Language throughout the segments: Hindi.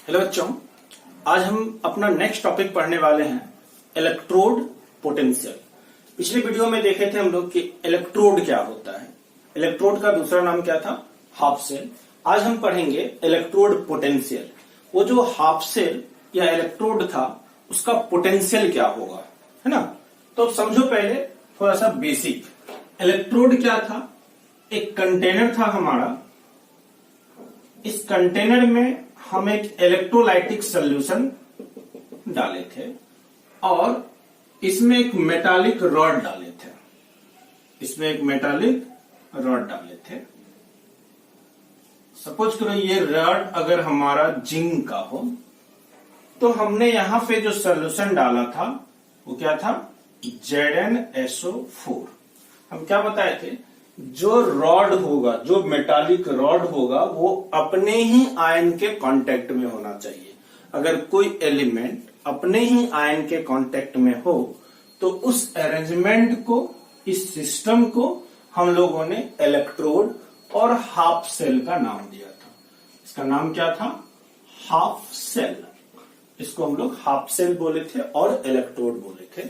हेलो बच्चों, आज हम अपना नेक्स्ट टॉपिक पढ़ने वाले हैं इलेक्ट्रोड पोटेंशियल। पिछले वीडियो में देखे थे हम लोग कि इलेक्ट्रोड क्या होता है। इलेक्ट्रोड का दूसरा नाम क्या था? Half cell. आज हम पढ़ेंगे इलेक्ट्रोड पोटेंशियल। वो जो हाफ सेल या इलेक्ट्रोड था उसका पोटेंशियल क्या होगा, है ना। तो समझो पहले थोड़ा सा बेसिक। इलेक्ट्रोड क्या था? एक कंटेनर था हमारा। इस कंटेनर में हम एक इलेक्ट्रोलाइटिक सॉल्यूशन डाले थे और इसमें एक मेटालिक रॉड डाले थे। सपोज करो ये रॉड अगर हमारा जिंक का हो तो हमने यहां पे जो सॉल्यूशन डाला था वो क्या था? ZnSO4। हम क्या बताए थे? जो रॉड होगा, जो मेटालिक रॉड होगा, वो अपने ही आयन के कांटेक्ट में होना चाहिए। अगर कोई एलिमेंट अपने ही आयन के कांटेक्ट में हो तो उस अरेंजमेंट को, इस सिस्टम को हम लोगों ने इलेक्ट्रोड और हाफ सेल का नाम दिया था। इसका नाम क्या था? Half cell. इसको हम लोग हाफ सेल बोले थे और इलेक्ट्रोड बोले थे।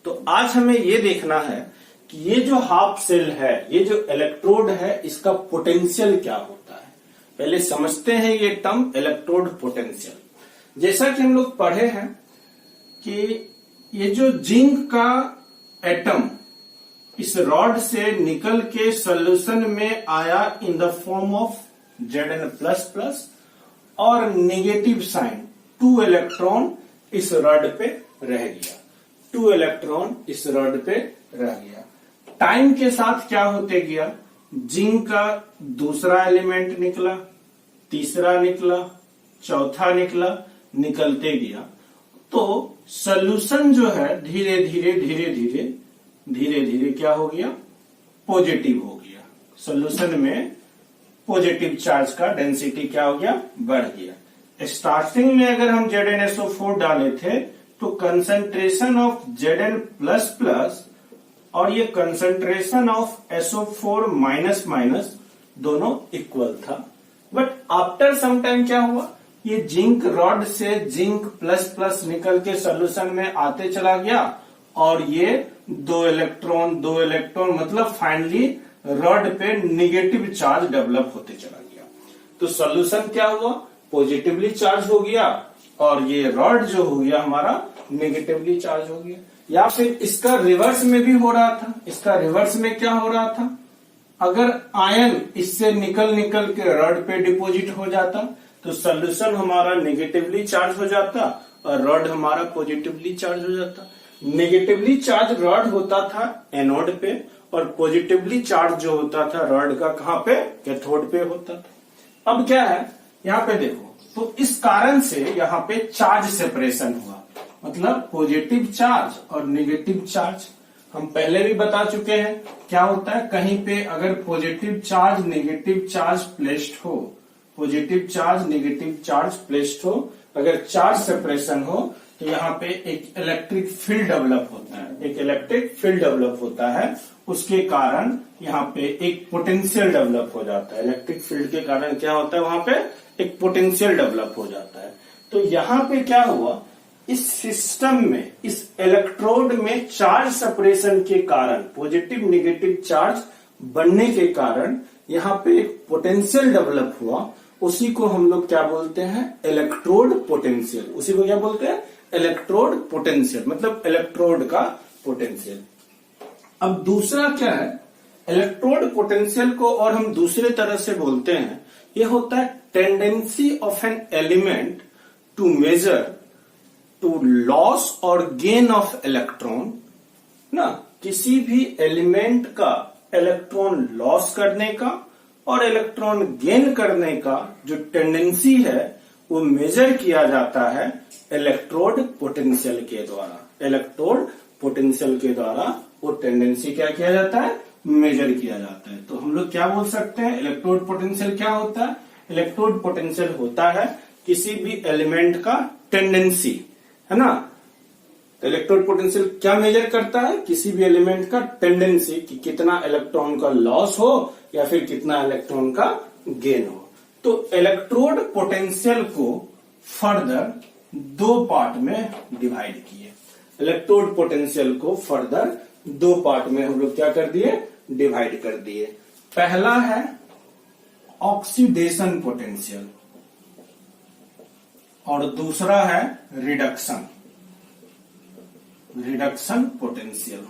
तो आज हमें ये देखना है कि ये जो हाफ सेल है, ये जो इलेक्ट्रोड है, इसका पोटेंशियल क्या होता है। पहले समझते हैं ये टर्म इलेक्ट्रोड पोटेंशियल। जैसा कि हम लोग पढ़े हैं कि ये जो जिंक का एटम इस रॉड से निकल के सॉल्यूशन में आया in the form of Zn++ और नेगेटिव साइन 2 इलेक्ट्रॉन इस रॉड पे रह गया। 2 इलेक्ट्रॉन इस रॉड पे रह गया। टाइम के साथ क्या होते गया? जिंक का दूसरा एलिमेंट निकला, तीसरा निकला, चौथा निकला, निकलते गया। तो सॉल्यूशन जो है धीरे धीरे क्या हो गया? पॉजिटिव हो गया। सॉल्यूशन में पॉजिटिव चार्ज का डेंसिटी क्या हो गया? बढ़ गया। स्टार्टिंग में अगर हम ZnSO4 डाले थे तो कंसंट्रेशन ऑफ Zn++ और ये कंसंट्रेशन ऑफ SO4- दोनों इक्वल था। बट आफ्टर सम टाइम क्या हुआ? ये जिंक रॉड से जिंक++ निकल के सॉल्यूशन में आते चला गया और ये 2 इलेक्ट्रॉन मतलब फाइनली रॉड पे नेगेटिव चार्ज डेवलप होते चला गया। तो सॉल्यूशन क्या हुआ? पॉजिटिवली चार्ज हो गया और ये रॉड जो हो गया हमारा नेगेटिवली चार्ज हो गया। या फिर इसका रिवर्स में भी हो रहा था। इसका रिवर्स में क्या हो रहा था? अगर आयन इससे निकल के रॉड पे डिपॉजिट हो जाता तो सॉल्यूशन हमारा नेगेटिवली चार्ज हो जाता और रॉड हमारा पॉजिटिवली चार्ज हो जाता। नेगेटिवली चार्ज रॉड होता था एनोड पे और पॉजिटिवली चार्ज जो होता था रॉड का कहां पे? कैथोड पे होता था। अब क्या है यहाँ पे देखो, तो इस कारण से यहाँ पे चार्ज सेपरेशन हुआ, मतलब पॉजिटिव चार्ज और नेगेटिव चार्ज। हम पहले भी बता चुके हैं क्या होता है। कहीं पे अगर positive charge negative charge placed हो, positive charge negative charge placed हो, अगर चार्ज सेपरेशन हो तो यहाँ पे एक इलेक्ट्रिक फील्ड डेवलप होता है। उसके कारण यहाँ पे एक पोटेंशियल डेवलप हो जाता है। इलेक्ट्रिक फील्ड के कारण क्या होता है? वहां पे एक पोटेंशियल डेवलप हो जाता है। तो यहाँ पे क्या हुआ? इस सिस्टम में, इस इलेक्ट्रोड में चार्ज सेपरेशन के कारण, पॉजिटिव नेगेटिव चार्ज बनने के कारण यहाँ पे एक पोटेंशियल डेवलप हुआ। उसी को हम लोग क्या बोलते हैं? Electrode potential. उसी को क्या बोलते हैं? इलेक्ट्रोड पोटेंशियल, मतलब इलेक्ट्रोड का पोटेंशियल। अब दूसरा क्या है? इलेक्ट्रोड पोटेंशियल को और हम दूसरे तरह से बोलते हैं, ये होता है tendency of an element to measure to loss और गेन ऑफ इलेक्ट्रॉन ना। किसी भी एलिमेंट का इलेक्ट्रॉन लॉस करने का और इलेक्ट्रॉन गेन करने का जो टेंडेंसी है वो मेजर किया जाता है इलेक्ट्रोड पोटेंशियल के द्वारा। इलेक्ट्रोड पोटेंशियल के द्वारा वो टेंडेंसी क्या किया जाता है? मेजर किया जाता है। तो हम लोग क्या बोल सकते हैं? इलेक्ट्रोड पोटेंशियल क्या होता है? इलेक्ट्रोड पोटेंशियल होता है किसी भी एलिमेंट का टेंडेंसी, है ना। तो इलेक्ट्रोड पोटेंशियल क्या मेजर करता है? किसी भी एलिमेंट का टेंडेंसी कि कितना इलेक्ट्रॉन का लॉस हो या फिर कितना इलेक्ट्रॉन का गेन हो। तो इलेक्ट्रोड पोटेंशियल को फर्दर दो पार्ट में डिवाइड किए। इलेक्ट्रोड पोटेंशियल को फर्दर दो पार्ट में हम लोग क्या कर दिए, डिवाइड कर दिए। पहला है ऑक्सीडेशन पोटेंशियल और दूसरा है रिडक्शन पोटेंशियल।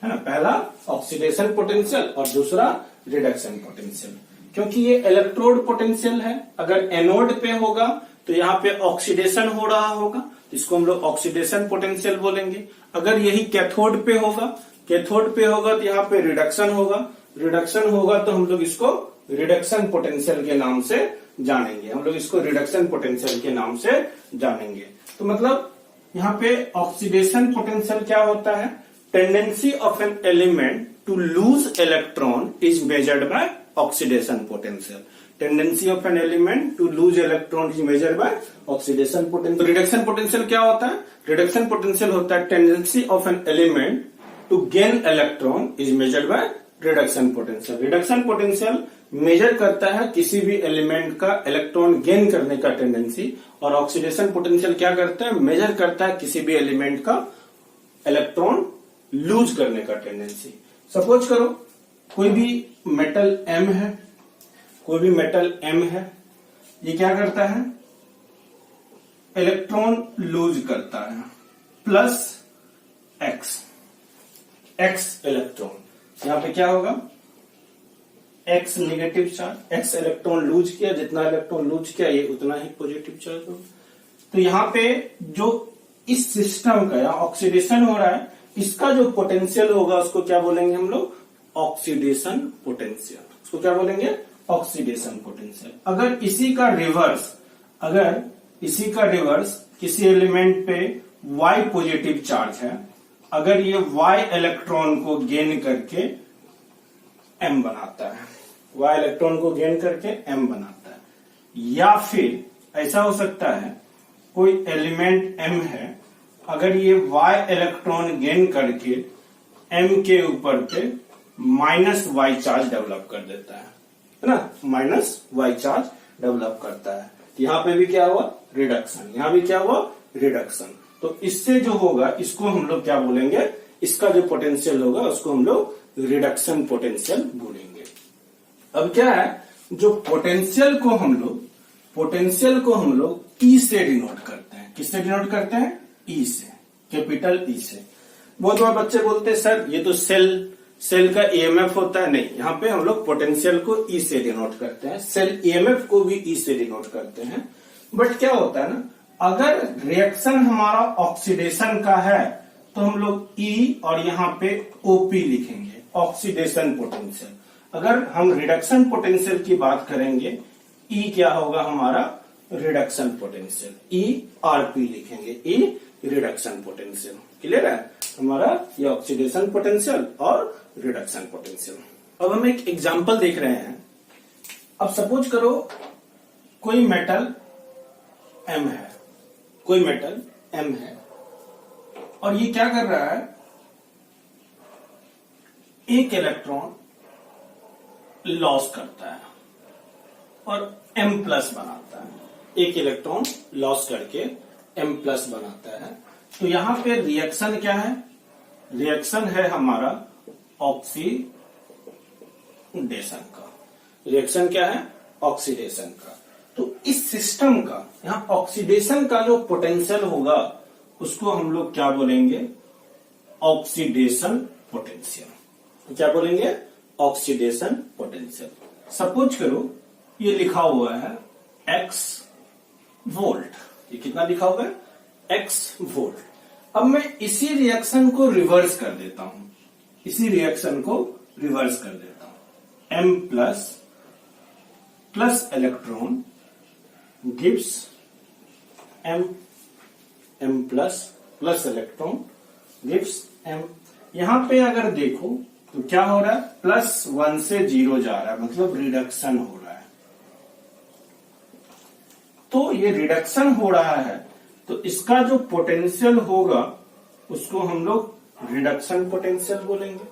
है ना, पहला ऑक्सीडेशन पोटेंशियल और दूसरा रिडक्शन पोटेंशियल। क्योंकि ये इलेक्ट्रोड पोटेंशियल है, अगर एनोड पे होगा तो यहाँ पे ऑक्सीडेशन हो रहा होगा, इसको हम लोग ऑक्सीडेशन पोटेंशियल बोलेंगे। अगर यही कैथोड पे होगा तो यहाँ पे रिडक्शन होगा तो हम लोग इसको रिडक्शन पोटेंशियल के नाम से जानेंगे। तो मतलब यहाँ पे ऑक्सीडेशन पोटेंशियल क्या होता है, tendency of an element to lose electron is measured by oxidation potential. Tendency of an element to lose electron is measured by oxidation potential. Reduction potential क्या होता है, रिडक्शन पोटेंशियल होता है tendency of an element to gain electron is measured by reduction potential. Reduction potential measure करता है किसी भी एलिमेंट का इलेक्ट्रॉन गेन करने का टेंडेंसी, और ऑक्सीडेशन पोटेंशियल क्या करता है, मेजर करता है किसी भी एलिमेंट का इलेक्ट्रॉन लूज करने का टेंडेंसी। सपोज करो कोई भी मेटल M है, ये क्या करता है, इलेक्ट्रॉन लूज करता है प्लस x इलेक्ट्रॉन। यहां पे क्या होगा, x negative charge, x electron lose किया, जितना इलेक्ट्रॉन लूज किया ये उतना ही पॉजिटिव चार्ज होगा। तो यहाँ पे जो इस सिस्टम का यहाँ ऑक्सीडेशन हो रहा है, इसका जो पोटेंशियल होगा उसको क्या बोलेंगे हम लोग, ऑक्सीडेशन पोटेंशियल। उसको क्या बोलेंगे, ऑक्सीडेशन पोटेंशियल। अगर इसी का रिवर्स किसी एलिमेंट पे Y पॉजिटिव चार्ज है, अगर ये Y इलेक्ट्रॉन को गेन करके M बनाता है, या फिर ऐसा हो सकता है कोई एलिमेंट M है, अगर ये Y इलेक्ट्रॉन गेन करके M के ऊपर पे माइनस Y चार्ज डेवलप कर देता है ना, माइनस Y चार्ज डेवलप करता है। यहाँ पे भी क्या हुआ, रिडक्शन, यहाँ भी क्या हुआ, रिडक्शन। तो इससे जो होगा इसको हम लोग क्या बोलेंगे, इसका जो पोटेंशियल होगा उसको हम लोग रिडक्शन पोटेंशियल बोलेंगे। अब क्या है, जो पोटेंशियल को हम लोग E से डिनोट करते हैं। किससे डिनोट करते हैं, E से, कैपिटल E से। बहुत बार बच्चे बोलते हैं सर ये तो सेल का ईएमएफ होता है। नहीं, यहाँ पे हम लोग पोटेंशियल को E से डिनोट करते हैं, सेल ईएमएफ को भी E से डिनोट करते हैं। बट क्या होता है ना, अगर रिएक्शन हमारा ऑक्सीडेशन का है तो हम लोग E और यहाँ पे OP लिखेंगे, ऑक्सीडेशन पोटेंशियल। अगर हम रिडक्शन पोटेंशियल की बात करेंगे, E क्या होगा हमारा, रिडक्शन पोटेंशियल, ERP लिखेंगे, E रिडक्शन पोटेंशियल। क्लियर है हमारा, ये ऑक्सीडेशन पोटेंशियल और रिडक्शन पोटेंशियल। अब हम एक एग्जांपल देख रहे हैं। अब सपोज करो कोई मेटल M है, और ये क्या कर रहा है, एक इलेक्ट्रॉन लॉस करता है और M प्लस बनाता है। एक इलेक्ट्रॉन लॉस करके M प्लस बनाता है। तो यहां पे रिएक्शन क्या है, रिएक्शन है हमारा ऑक्सीडेशन का। रिएक्शन क्या है, ऑक्सीडेशन का। तो इस सिस्टम का यहाँ ऑक्सीडेशन का जो पोटेंशियल होगा उसको हम लोग क्या बोलेंगे, ऑक्सीडेशन पोटेंशियल। क्या बोलेंगे, ऑक्सीडेशन पोटेंशियल। सपोज करो ये लिखा हुआ है x वोल्ट, ये कितना लिखा हुआ है, x वोल्ट। अब मैं इसी रिएक्शन को रिवर्स कर देता हूं, M plus electron gives M plus electron gives M। यहां पे अगर देखो तो क्या हो रहा है, +1 से 0 जा रहा है, मतलब रिडक्शन हो रहा है। तो ये रिडक्शन हो रहा है तो इसका जो पोटेंशियल होगा उसको हम लोग रिडक्शन पोटेंशियल बोलेंगे,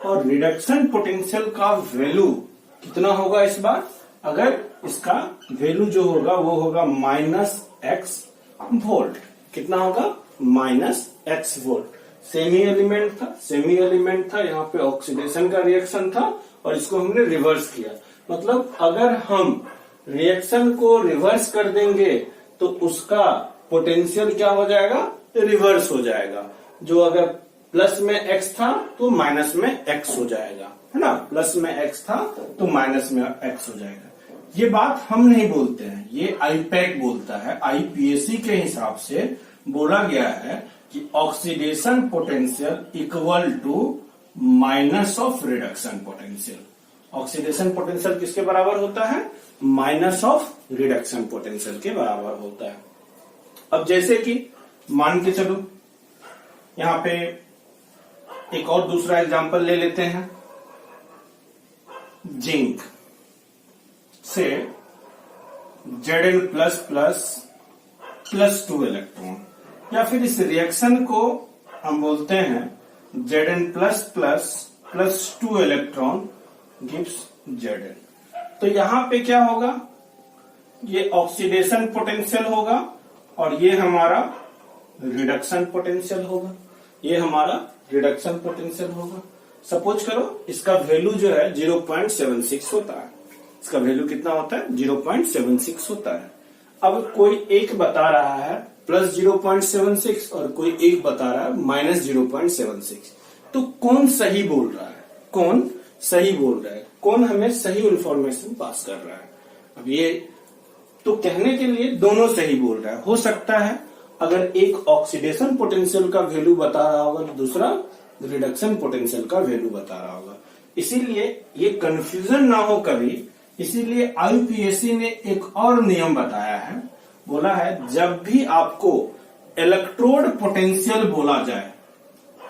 और रिडक्शन पोटेंशियल का वैल्यू कितना होगा इस बार, अगर इसका वैल्यू जो होगा वो होगा -x वोल्ट। कितना होगा, -x वोल्ट। सेमी एलिमेंट था, यहाँ पे ऑक्सीडेशन का रिएक्शन था और इसको हमने रिवर्स किया। मतलब अगर हम रिएक्शन को रिवर्स कर देंगे तो उसका पोटेंशियल क्या हो जाएगा, रिवर्स हो जाएगा। जो अगर प्लस में x था तो माइनस में x हो जाएगा, है ना। प्लस में x था तो माइनस में x हो जाएगा। ये बात हम नहीं बोलते हैं, ये आईपैक बोलता है। आईपीएसी के हिसाब से बोला गया है कि oxidation potential equal to minus of reduction potential. Oxidation potential किसके बराबर होता है, माइनस ऑफ रिडक्शन पोटेंशियल के बराबर होता है। अब जैसे कि मान के चलो, यहां पे एक और दूसरा एग्जांपल ले लेते हैं। जिंक से Zn प्लस 2 इलेक्ट्रॉन, या फिर इस रिएक्शन को हम बोलते हैं Zn plus 2 electron gives Zn। तो यहां पे क्या होगा, ये ऑक्सीडेशन पोटेंशियल होगा और ये हमारा रिडक्शन पोटेंशियल होगा, ये हमारा रिडक्शन पोटेंशियल होगा। सपोज करो इसका वैल्यू जो है 0.76 होता है। इसका वैल्यू कितना होता है, 0.76 होता है। अब कोई एक बता रहा है प्लस 0.76 और कोई एक बता रहा है -0.76। तो कौन सही बोल रहा है, कौन सही बोल रहा है, कौन हमें सही इंफॉर्मेशन पास कर रहा है। अब ये तो कहने के लिए दोनों सही बोल रहा है। हो सकता है अगर एक ऑक्सीडेशन पोटेंशियल का वैल्यू बता रहा होगा तो दूसरा रिडक्शन पोटेंशियल का वैल्यू बता रहा होगा। इसीलिए ये कंफ्यूजन ना हो कभी, इसीलिए आईपीएसी ने एक और नियम बताया है। बोला है जब भी आपको इलेक्ट्रोड पोटेंशियल बोला जाए,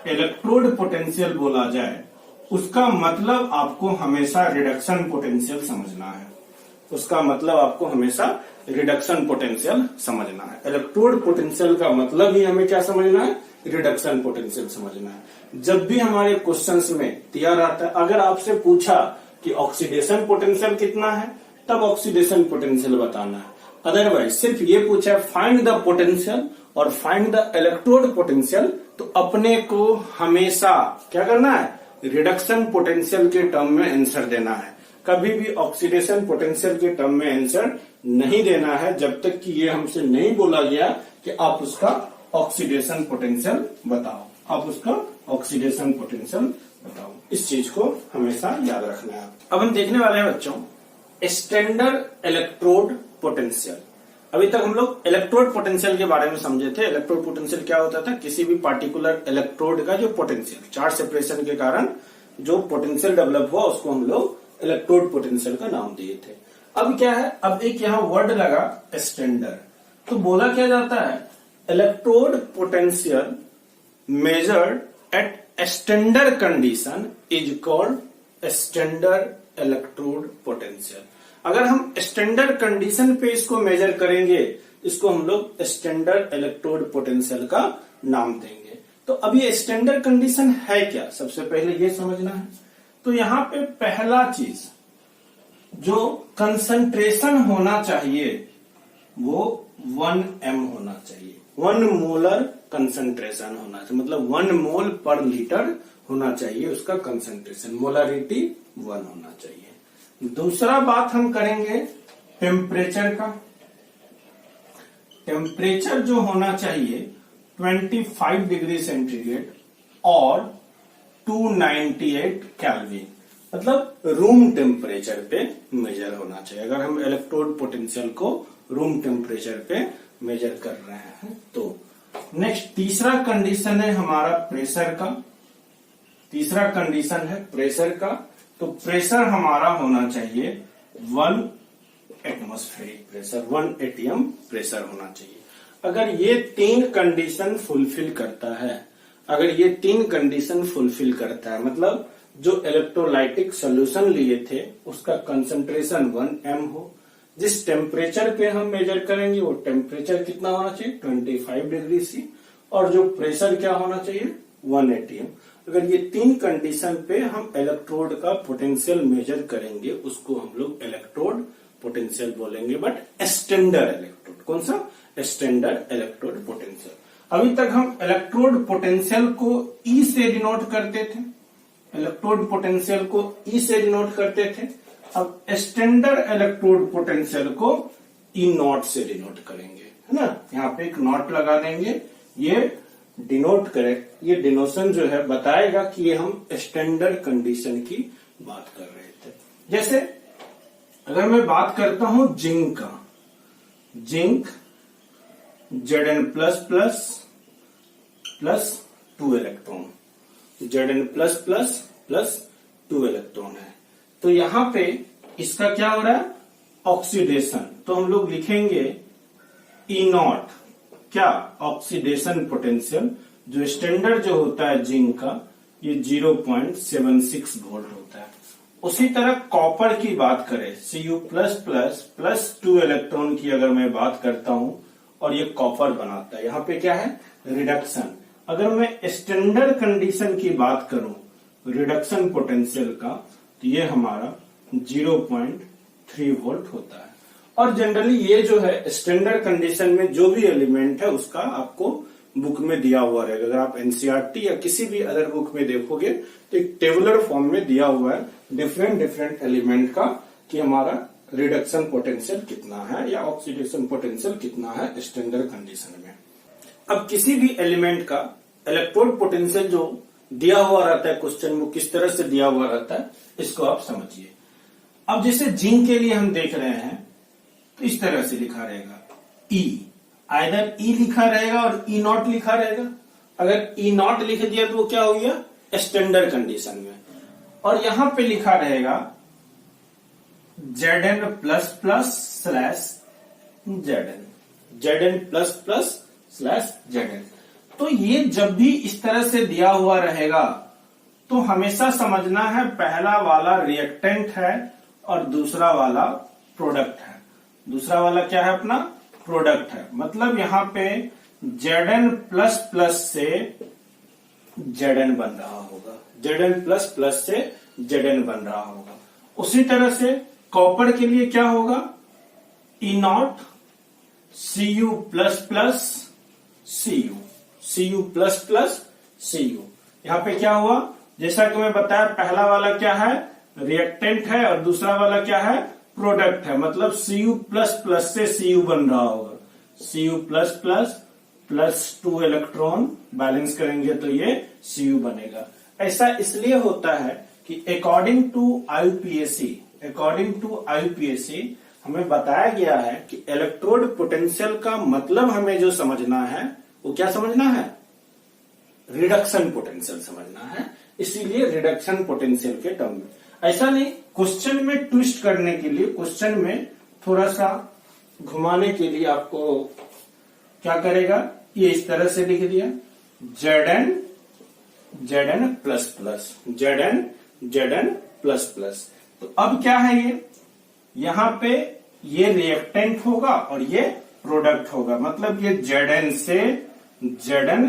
इलेक्ट्रोड पोटेंशियल बोला जाए, उसका मतलब आपको हमेशा रिडक्शन पोटेंशियल समझना है। उसका मतलब आपको हमेशा रिडक्शन पोटेंशियल समझना है। इलेक्ट्रोड पोटेंशियल का मतलब ही हमें क्या समझना है, रिडक्शन पोटेंशियल समझना है। जब भी हमारे क्वेश्चंस में तैयार आता है, अगर आपसे पूछा कि ऑक्सीडेशन पोटेंशियल कितना है, तब ऑक्सीडेशन पोटेंशियल बताना है। अदरवाइज सिर्फ ये पूछा फाइंड द पोटेंशियल और फाइंड द इलेक्ट्रोड पोटेंशियल, तो अपने को हमेशा क्या करना है, रिडक्शन पोटेंशियल के टर्म में आंसर देना है। कभी भी ऑक्सीडेशन पोटेंशियल के टर्म में आंसर नहीं देना है जब तक कि ये हमसे नहीं बोला गया कि आप उसका ऑक्सीडेशन पोटेंशियल बताओ, आप उसका ऑक्सीडेशन पोटेंशियल बताओ। इस चीज को हमेशा याद रखना है। अब हम देखने वाले हैं बच्चों स्टैंडर्ड इलेक्ट्रोड पोटेंशियल। अभी तक हम लोग इलेक्ट्रोड पोटेंशियल के बारे में समझे थे। इलेक्ट्रोड पोटेंशियल क्या होता था, किसी भी पार्टिकुलर इलेक्ट्रोड का जो पोटेंशियल चार्ज सेपरेशन के कारण जो पोटेंशियल डेवलप हुआ उसको हम लोग इलेक्ट्रोड पोटेंशियल का नाम दिए थे। अब क्या है, अब एक यहाँ वर्ड लगा स्टैंडर्ड। तो बोला क्या जाता है, electrode potential measured eight standard condition is called standard electrode potential. अगर हम स्टैंडर्ड कंडीशन पे इसको मेजर करेंगे, इसको हम लोग स्टैंडर्ड इलेक्ट्रोड पोटेंशियल का नाम देंगे। तो अब ये स्टैंडर्ड कंडीशन है क्या, सबसे पहले ये समझना है। तो यहाँ पे पहला चीज जो कंसंट्रेशन होना चाहिए वो 1 m होना चाहिए। 1 मोलर कंसंट्रेशन होना चाहिए, मतलब 1 मोल पर लीटर होना चाहिए उसका कंसंट्रेशन, मोलरिटी 1 होना चाहिए। दूसरा बात हम करेंगे टेम्परेचर का। टेम्परेचर जो होना चाहिए 25 डिग्री सेंटीग्रेड और 298 केल्विन, मतलब रूम टेम्परेचर पे मेजर होना चाहिए। अगर हम इलेक्ट्रोड पोटेंशियल को रूम टेम्परेचर पे मेजर कर रहे हैं तो। नेक्स्ट तीसरा कंडीशन है हमारा प्रेशर का। तीसरा कंडीशन है प्रेशर का। तो प्रेशर हमारा होना चाहिए 1 एटमॉस्फेरिक प्रेशर, 1 atm प्रेशर होना चाहिए। अगर ये 3 कंडीशन फुलफिल करता है, अगर ये 3 कंडीशन फुलफिल करता है, मतलब जो इलेक्ट्रोलाइटिक सोल्यूशन लिए थे उसका कंसंट्रेशन 1 m हो, जिस टेम्परेचर पे हम मेजर करेंगे वो टेम्परेचर कितना होना चाहिए 25 डिग्री सी, और जो प्रेशर क्या होना चाहिए 1 atm। अगर ये 3 कंडीशन पे हम इलेक्ट्रोड का पोटेंशियल मेजर करेंगे उसको हम लोग इलेक्ट्रोड पोटेंशियल बोलेंगे। बट स्टैंडर्ड इलेक्ट्रोड, कौन सा? Standard electrode potential. अभी तक हम इलेक्ट्रोड पोटेंशियल को ई से डिनोट करते थे, इलेक्ट्रोड पोटेंशियल को ई से डिनोट करते थे। अब स्टैंडर्ड इलेक्ट्रोड पोटेंशियल को ई नॉट से डिनोट करेंगे, है ना। यहाँ पे एक नॉट लगा देंगे, ये डिनोट करे, ये डिनोशन जो है बताएगा कि ये हम स्टैंडर्ड कंडीशन की बात कर रहे थे। जैसे अगर मैं बात करता हूं जिंक का, zinc Zn plus plus plus 2 electron, Zn plus plus plus 2 electron है। तो यहां पे इसका क्या हो रहा है? ऑक्सीडेशन। तो हम लोग लिखेंगे ई नॉट, क्या? Oxidation potential. जो स्टैंडर्ड जो होता है जिंक का ये 0.76 वोल्ट होता है। उसी तरह कॉपर की बात करें, Cu plus plus plus 2 electron की अगर मैं बात करता हूं और ये कॉपर बनाता है, यहाँ पे क्या है? रिडक्शन। अगर मैं स्टैंडर्ड कंडीशन की बात करूं रिडक्शन पोटेंशियल का, तो ये हमारा 0.3 वोल्ट होता है। और जनरली ये जो है स्टैंडर्ड कंडीशन में जो भी एलिमेंट है उसका आपको बुक में दिया हुआ रहेगा। अगर आप एनसीईआरटी या किसी भी अदर बुक में देखोगे तो एक टेबुलर फॉर्म में दिया हुआ है डिफरेंट डिफरेंट एलिमेंट का कि हमारा रिडक्शन पोटेंशियल कितना है या ऑक्सीडेशन पोटेंशियल कितना है स्टैंडर्ड कंडीशन में। अब किसी भी एलिमेंट का इलेक्ट्रोड पोटेंशियल जो दिया हुआ रहता है क्वेश्चन में, किस तरह से दिया हुआ रहता है इसको आप समझिए। अब जैसे जिंक के लिए हम देख रहे हैं तो इस तरह से लिखा रहेगा ई, आइदर ई लिखा रहेगा और ई नॉट लिखा रहेगा। अगर ई नॉट लिख दिया तो वो क्या हो गया? स्टैंडर्ड कंडीशन में। और यहां पे लिखा रहेगा Zn plus plus slash Zn, Zn plus plus slash Zn। तो ये जब भी इस तरह से दिया हुआ रहेगा तो हमेशा समझना है पहला वाला रिएक्टेंट है और दूसरा वाला प्रोडक्ट है। दूसरा वाला क्या है? अपना प्रोडक्ट है। मतलब यहां पे Zn प्लस प्लस से Zn बन रहा होगा, Zn प्लस प्लस से Zn बन रहा होगा। उसी तरह से कॉपर के लिए क्या होगा? E not Cu plus plus Cu, Cu plus plus Cu। यहां पे क्या हुआ? जैसा कि मैं बताया पहला वाला क्या है? रिएक्टेंट है और दूसरा वाला क्या है? प्रोडक्ट है। मतलब Cu प्लस प्लस से Cu बन रहा होगा। Cu plus plus plus 2 electron balance करेंगे तो ये Cu बनेगा। ऐसा इसलिए होता है कि अकॉर्डिंग टू आईयूपीएसी हमें बताया गया है कि इलेक्ट्रोड पोटेंशियल का मतलब हमें जो समझना है वो क्या समझना है? रिडक्शन पोटेंशियल समझना है। इसीलिए रिडक्शन पोटेंशियल के टर्म में, ऐसा नहीं क्वेश्चन में ट्विस्ट करने के लिए, क्वेश्चन में थोड़ा सा घुमाने के लिए आपको क्या करेगा? ये इस तरह से लिख दिया Zn plus plus, Zn plus plus. तो अब क्या है ये? यहां पे ये रिएक्टेंट होगा और ये प्रोडक्ट होगा। मतलब ये Zn से Zn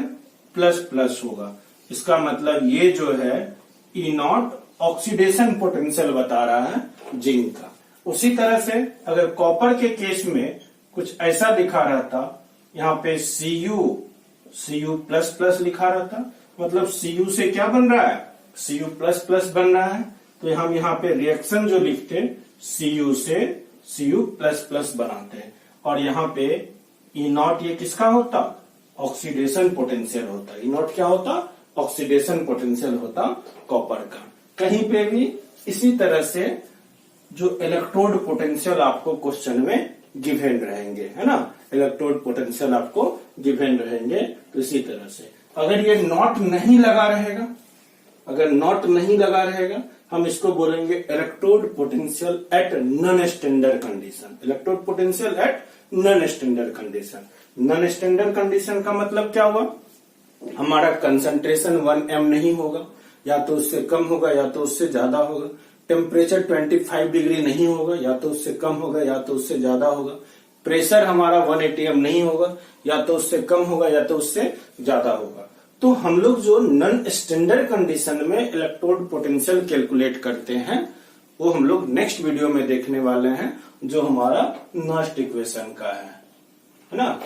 प्लस प्लस होगा। इसका मतलब ये जो है ई नॉट ऑक्सीडेशन पोटेंशियल बता रहा है जिंक का। उसी तरह से अगर कॉपर के केस में कुछ ऐसा लिखा रहता, यहाँ पे Cu प्लस प्लस लिखा रहता, मतलब Cu से क्या बन रहा है? Cu प्लस प्लस बन रहा है। तो हम यहाँ पे रिएक्शन जो लिखते Cu से Cu प्लस प्लस बनाते हैं। और यहाँ पे ई नॉट ये किसका होता? ऑक्सीडेशन पोटेंशियल होता। ई नॉट क्या होता? ऑक्सीडेशन पोटेंशियल होता कॉपर का। कहीं पे भी इसी तरह से जो इलेक्ट्रोड पोटेंशियल आपको क्वेश्चन में गिवन रहेंगे, है ना। इलेक्ट्रोड पोटेंशियल आपको गिवन रहेंगे। तो इसी तरह से अगर ये नॉट नहीं लगा रहेगा, अगर नॉट नहीं लगा रहेगा हम इसको बोलेंगे electrode potential at non standard condition. Electrode potential at non standard condition. Non standard condition का मतलब क्या हुआ? हमारा कंसंट्रेशन 1m नहीं होगा, या तो उससे कम होगा या तो उससे ज्यादा होगा। टेम्परेचर 25 डिग्री नहीं होगा, या तो उससे कम होगा या तो उससे ज्यादा होगा। प्रेशर हमारा 1 atm नहीं होगा, या तो उससे कम होगा या तो उससे ज्यादा होगा। तो हम लोग जो नॉन स्टैंडर्ड कंडीशन में इलेक्ट्रोड पोटेंशियल कैलकुलेट करते हैं वो हम लोग नेक्स्ट वीडियो में देखने वाले हैं, जो हमारा नॉस्ट इक्वेशन का है ना,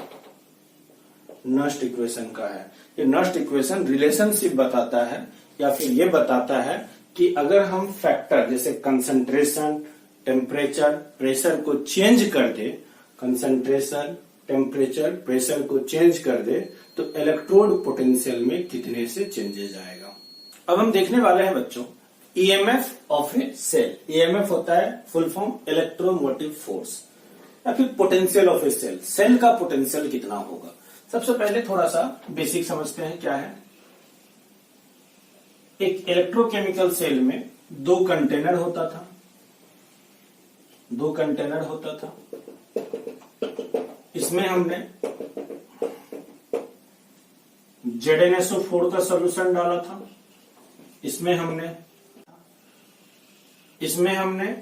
नॉस्ट इक्वेशन का है। ये नॉस्ट इक्वेशन रिलेशनशिप बताता है या फिर ये बताता है कि अगर हम फैक्टर जैसे कंसंट्रेशन, टेम्परेचर, प्रेशर को चेंज कर दे, कंसंट्रेशन, टेम्परेचर, प्रेशर को चेंज कर दे तो इलेक्ट्रोड पोटेंशियल में कितने से चेंजेस आएगा। अब हम देखने वाले हैं बच्चों EMF of a cell. EMF होता है फुल फॉर्म इलेक्ट्रोमोटिव फोर्स, या फिर potential of a cell. Cell का पोटेंशियल कितना होगा। सबसे पहले थोड़ा सा बेसिक समझते हैं क्या है। एक इलेक्ट्रोकेमिकल सेल में दो कंटेनर होता था, दो कंटेनर होता था। इसमें हमने ZnSO4 का सॉल्यूशन डाला था, इसमें हमने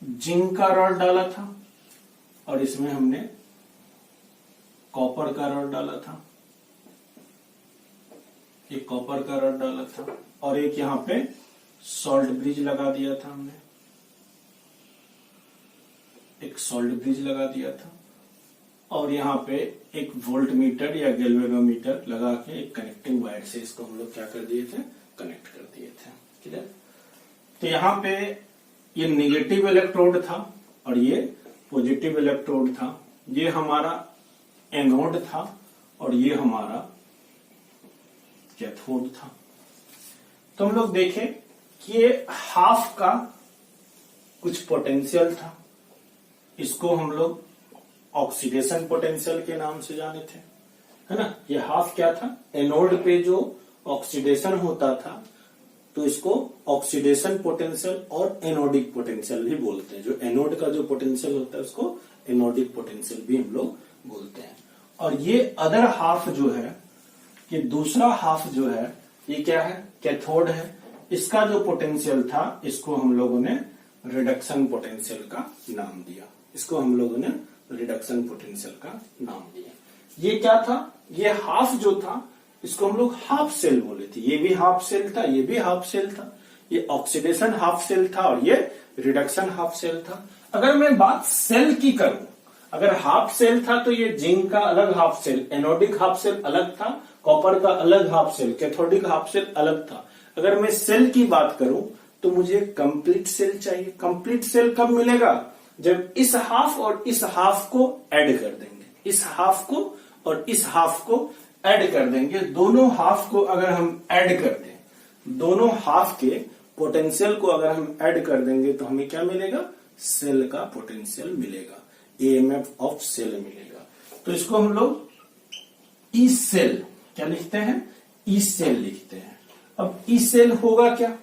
जिंक का रॉड डाला था और इसमें हमने कॉपर का रॉड डाला था। एक कॉपर का रॉड डाला था और एक यहां पे सॉल्ट ब्रिज लगा दिया था हमने, एक सॉल्ट ब्रिज लगा दिया था और यहाँ पे एक वोल्ट मीटर या गैल्वेनोमीटर लगा के एक कनेक्टिंग वायर से इसको हम लोग क्या कर दिए थे, कनेक्ट कर दिए थे। ठीक है, तो यहाँ पे ये निगेटिव इलेक्ट्रोड था और ये पॉजिटिव इलेक्ट्रोड था। ये हमारा एनोड था और ये हमारा कैथोड था। तो हम लोग देखें कि ये हाफ का कुछ पोटेंशियल था, इसको हम लोग ऑक्सीडेशन पोटेंशियल के नाम से जाने थे, है ना। ये हाफ क्या था, एनोड पे जो ऑक्सीडेशन होता था तो इसको ऑक्सीडेशन पोटेंशियल और एनोडिक पोटेंशियल भी बोलते हैं। जो एनोड का जो पोटेंशियल होता है उसको एनोडिक पोटेंशियल भी हम लोग बोलते हैं। और ये अदर हाफ जो है, ये दूसरा हाफ जो है, ये क्या है, कैथोड है। इसका जो पोटेंशियल था इसको हम लोगों ने रिडक्शन पोटेंशियल का नाम दिया, इसको हम लोगों ने रिडक्शन पोटेंशियल का नाम दिया। ये क्या था, ये हाफ जो था इसको हम लोग हाफ सेल बोले थे। ये भी हाफ सेल था, ये भी हाफ सेल था। ये ऑक्सीडेशन हाफ सेल था और ये रिडक्शन हाफ सेल था। अगर मैं बात सेल की करूं, अगर हाफ सेल था तो ये जिंक का अलग half cell, anodic half cell अलग था, कॉपर का अलग half cell, cathodic half cell अलग था। अगर मैं सेल की बात करूं तो मुझे कंप्लीट सेल चाहिए। कंप्लीट सेल कब मिलेगा, जब इस हाफ और इस हाफ को ऐड कर देंगे, इस हाफ को और इस हाफ को ऐड कर देंगे। दोनों हाफ को अगर हम ऐड कर दें, दोनों हाफ के पोटेंशियल को अगर हम ऐड कर देंगे तो हमें क्या मिलेगा, सेल का पोटेंशियल मिलेगा, ईएमएफ ऑफ सेल मिलेगा। तो इसको हम लोग ई सेल क्या लिखते हैं, ई सेल लिखते हैं। अब ई सेल होगा क्या,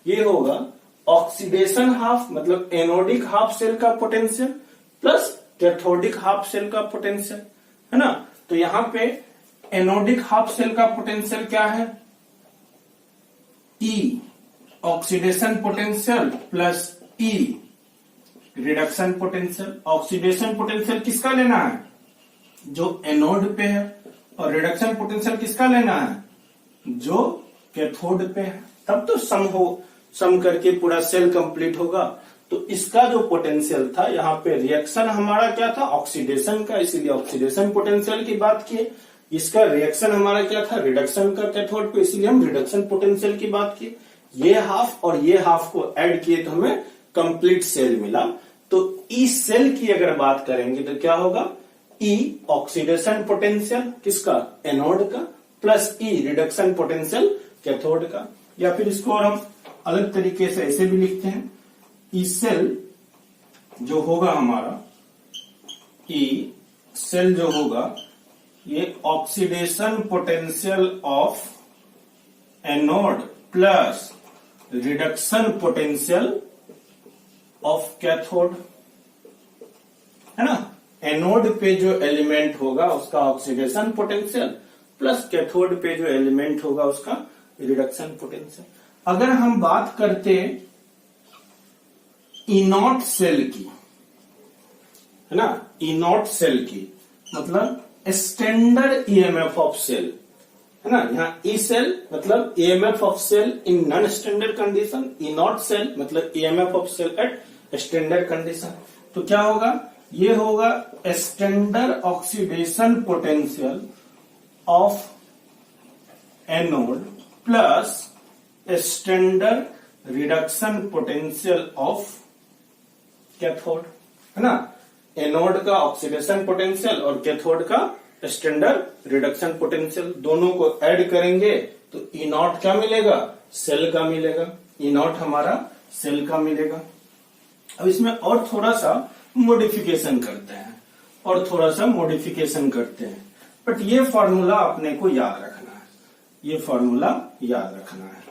ये होगा ऑक्सीडेशन हाफ मतलब एनोडिक हाफ सेल का potential plus cathodic half cell का पोटेंशियल, है ना। तो यहां पे एनोडिक हाफ सेल का पोटेंशियल क्या है, E oxidation potential plus E reduction potential. Oxidation potential किसका लेना है, जो एनोड पे है, और रिडक्शन पोटेंशियल किसका लेना है, जो कैथोड पे है। तब तो सम करके पूरा सेल कंप्लीट होगा। तो इसका जो पोटेंशियल था, यहाँ पे रिएक्शन हमारा क्या था, ऑक्सीडेशन का, इसीलिए ऑक्सीडेशन पोटेंशियल की बात की। इसका रिएक्शन हमारा क्या था, रिडक्शन का कैथोड पे, इसीलिए हम रिडक्शन पोटेंशियल की बात की। ये हाफ और ये हाफ को ऐड किए तो हमें कंप्लीट सेल मिला। तो ई सेल की अगर बात करेंगे तो क्या होगा, ई ऑक्सीडेशन पोटेंशियल किसका, एनोड का, plus E reduction potential cathode का। या फिर इसको और हम अलग तरीके से ऐसे भी लिखते हैं, ई सेल जो होगा हमारा, ई सेल जो होगा ये oxidation potential of anode plus reduction potential of cathode, है ना। एनोड पे जो एलिमेंट होगा उसका ऑक्सीडेशन पोटेंशियल प्लस कैथोड पे जो एलिमेंट होगा उसका रिडक्शन पोटेंशियल। अगर हम बात करते ई नॉट सेल की, है ना, ई नॉट सेल की मतलब स्टैंडर्ड ईएमएफ ऑफ सेल, है ना। यहाँ ई सेल मतलब EMF of cell in non standard condition, E not cell मतलब EMF of cell at standard condition. तो क्या होगा, ये होगा standard oxidation potential of anode plus standard reduction potential of cathode, है ना। एनोड का ऑक्सीडेशन पोटेंशियल और कैथोड का स्टैंडर्ड रिडक्शन पोटेंशियल, दोनों को ऐड करेंगे तो ई नॉट क्या मिलेगा, सेल का मिलेगा। ई नॉट हमारा सेल का मिलेगा। अब इसमें और थोड़ा सा मॉडिफिकेशन करते हैं, बट ये फॉर्मूला अपने को याद रखना है, ये फॉर्मूला याद रखना है।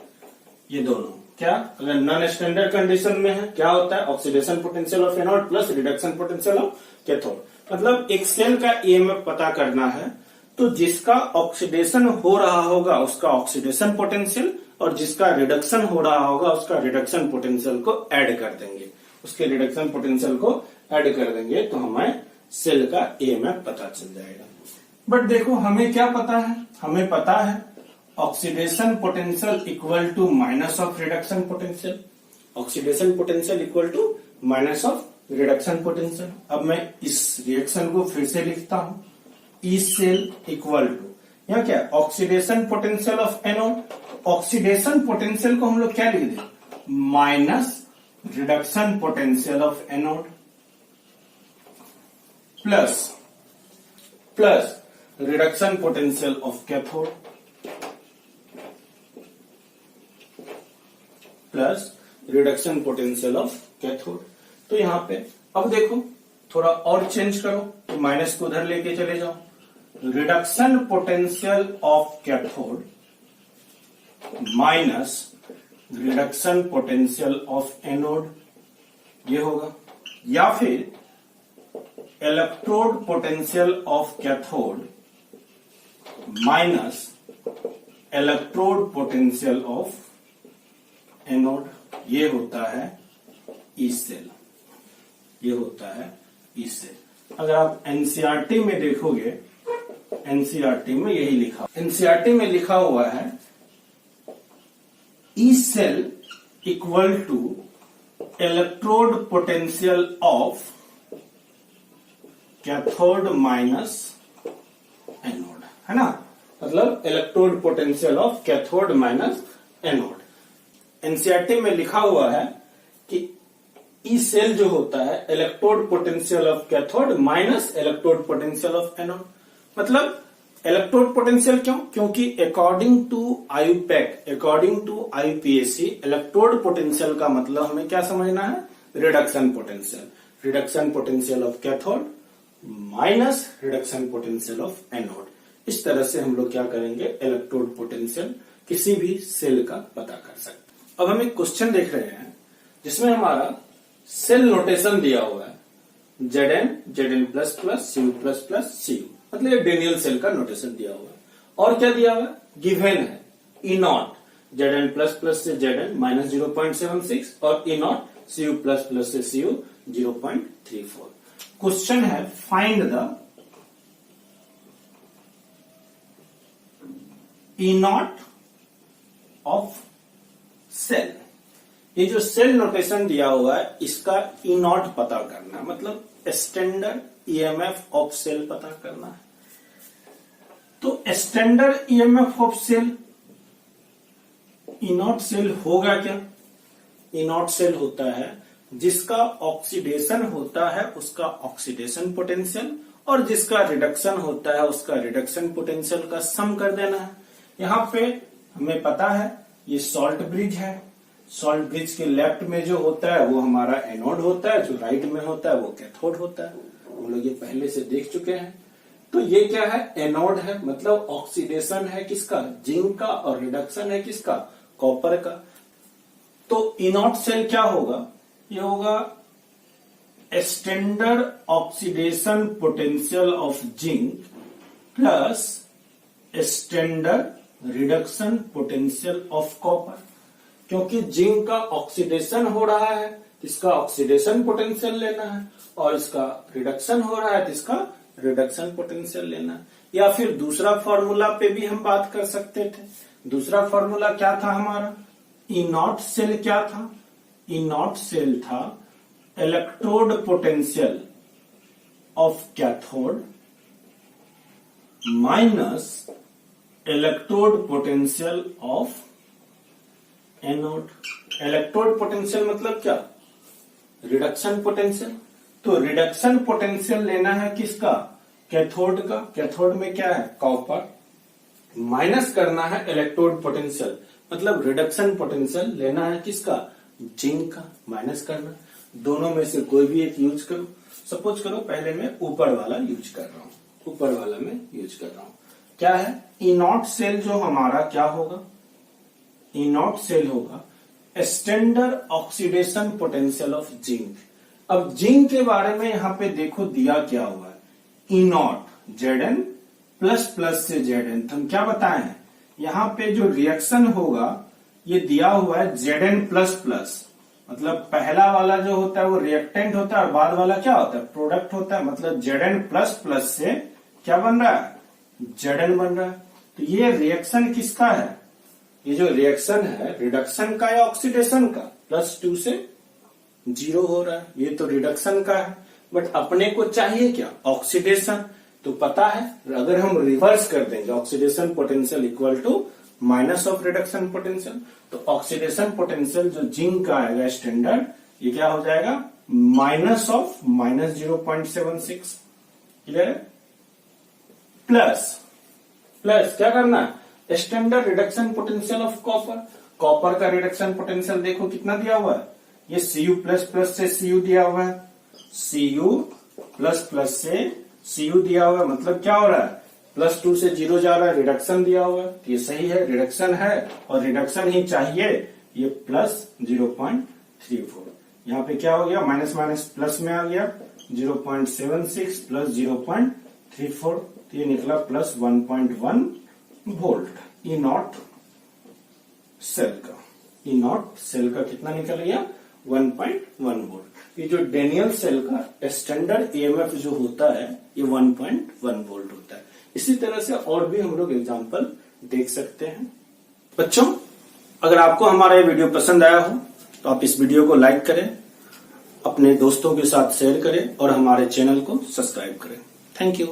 ये दोनों क्या, अगर नॉन स्टैंडर्ड कंडीशन में है क्या होता है, oxidation potential of anode plus reduction potential of cathode. मतलब एक सेल का ईएमएफ पता करना है तो जिसका ऑक्सीडेशन हो रहा होगा उसका ऑक्सीडेशन पोटेंशियल और जिसका रिडक्शन हो रहा होगा उसका रिडक्शन पोटेंशियल को ऐड कर देंगे, उसके रिडक्शन पोटेंशियल को ऐड कर देंगे तो हमें सेल का ईएमएफ पता चल जाएगा। बट देखो हमें क्या पता है, हमें पता है oxidation potential equal to minus of reduction potential, oxidation potential equal to minus of reduction potential. अब मैं इस रिएक्शन को फिर से लिखता हूं, ई सेल इक्वल टू, यहाँ क्या oxidation potential of anode, oxidation potential को हम लोग क्या लिख दें, minus reduction potential of anode plus reduction potential of cathode plus reduction potential of cathode. तो यहां पे अब देखो थोड़ा और चेंज करो, तो माइनस को उधर लेके चले जाओ, reduction potential of cathode minus reduction potential of anode, ये होगा। या फिर electrode potential of cathode minus electrode potential of anode, ये होता है ई सेल, ये होता है ई सेल। अगर आप एनसीईआरटी में देखोगे, एनसीईआरटी में यही लिखा, एनसीईआरटी में लिखा हुआ है E cell equal to electrode potential of cathode minus anode, है ना। मतलब electrode potential of cathode minus anode. NCERT में लिखा हुआ है कि ई सेल जो होता है electrode potential of cathode minus electrode potential of anode. मतलब इलेक्ट्रोड पोटेंशियल क्यों, क्योंकि according to IUPAC, according to IUPAC electrode potential का मतलब हमें क्या समझना है, reduction potential, reduction potential of cathode minus reduction potential of anode. इस तरह से हम लोग क्या करेंगे, इलेक्ट्रोड पोटेंशियल किसी भी सेल का पता कर सकते हैं। अब हम एक क्वेश्चन देख रहे हैं जिसमें हमारा सेल नोटेशन दिया हुआ है Zn, Zn plus plus Cu plus plus Cu, मतलब एक डेनियल सेल का नोटेशन दिया हुआ है। और क्या दिया हुआ है, गिवन है E nought Zn plus plus से Zn माइनस 0.76 और E not Cu plus plus से Cu 0.34। क्वेश्चन है find the E nought of cell. ये जो सेल नोटेशन दिया हुआ है इसका ई नॉट पता करना है, मतलब स्टैंडर्ड ईएमएफ ऑफ सेल पता करना है। तो standard EMF of cell, E not cell होगा क्या, ई नॉट सेल होता है जिसका ऑक्सीडेशन होता है उसका ऑक्सीडेशन पोटेंशियल और जिसका रिडक्शन होता है उसका रिडक्शन पोटेंशियल का सम कर देना है। यहां पे हमें पता है ये सॉल्ट ब्रिज है, सॉल्ट ब्रिज के लेफ्ट में जो होता है वो हमारा एनोड होता है, जो राइट में होता है वो कैथोड होता है। हम लोग ये पहले से देख चुके हैं। तो ये क्या है, एनोड है, मतलब ऑक्सीडेशन है किसका, जिंक का, और रिडक्शन है किसका, कॉपर का। तो ई नॉट सेल क्या होगा, ये होगा standard oxidation potential of zinc plus standard reduction potential of copper. क्योंकि जिंक का ऑक्सीडेशन हो रहा है, इसका ऑक्सीडेशन पोटेंशियल लेना है, और इसका रिडक्शन हो रहा है तो इसका रिडक्शन पोटेंशियल लेना है। या फिर दूसरा फॉर्मूला पे भी हम बात कर सकते थे। दूसरा फॉर्मूला क्या था हमारा? ई नॉट सेल क्या था? ई नॉट सेल था electrode potential of cathode minus electrode potential of anode. Electrode potential मतलब क्या? Reduction potential. तो रिडक्शन पोटेंशियल लेना है किसका? कैथोड का। कैथोड में क्या है? कॉपर। माइनस करना है इलेक्ट्रोड पोटेंशियल, मतलब रिडक्शन पोटेंशियल लेना है किसका? जिंक का। माइनस करना, दोनों में से कोई भी एक यूज करो। सपोज करो पहले मैं ऊपर वाला यूज कर रहा हूं, ऊपर वाला में यूज कर रहा हूं। क्या है? ई नॉट सेल जो हमारा क्या होगा? ई नॉट सेल होगा standard oxidation potential of zinc. अब जिंक के बारे में यहां पे देखो दिया क्या हुआ है, E nought Zn plus plus से Zn। हम क्या बताए हैं? यहां पे जो रिएक्शन होगा ये दिया हुआ है Zn प्लस प्लस, मतलब पहला वाला जो होता है वो रिएक्टेंट होता है और बाद वाला क्या होता है? प्रोडक्ट होता है। मतलब Zn प्लस प्लस से क्या बन रहा है? Zn बन रहा है। तो ये रिएक्शन किसका है? ये जो रिएक्शन है रिडक्शन का या ऑक्सीडेशन का? +2 से 0 हो रहा है, ये तो रिडक्शन का है। बट अपने को चाहिए क्या? ऑक्सीडेशन। तो पता है अगर हम रिवर्स कर देंगे oxidation potential equal to minus of reduction potential, तो ऑक्सीडेशन पोटेंशियल जो जिंक का आएगा स्टैंडर्ड, ये क्या हो जाएगा? Minus of -0.76। क्लियर है? प्लस प्लस क्या करना है? Standard reduction potential of copper. Copper का रिडक्शन पोटेंशियल देखो कितना दिया हुआ है? ये Cu प्लस प्लस से Cu दिया हुआ है, Cu प्लस प्लस से Cu दिया हुआ है। मतलब क्या हो रहा है? +2 से 0 जा रहा है, रिडक्शन दिया हुआ है। ये सही है, रिडक्शन है और रिडक्शन ही चाहिए। ये +0.34, यहाँ पे क्या हो गया? माइनस माइनस प्लस में आ गया, 0.76 प्लस 0.34, तो ये निकला +1.1 वोल्ट। ई नॉट सेल का, ई नॉट सेल का कितना निकल गया? 1.1 वोल्ट। ये जो डेनियल सेल का स्टैंडर्ड ईएमएफ जो होता है ये 1.1 वोल्ट होता है। इसी तरह से और भी हम लोग एग्जाम्पल देख सकते हैं। बच्चों, अगर आपको हमारा ये वीडियो पसंद आया हो तो आप इस वीडियो को लाइक करें, अपने दोस्तों के साथ शेयर करें और हमारे चैनल को सब्सक्राइब करें। Thank you.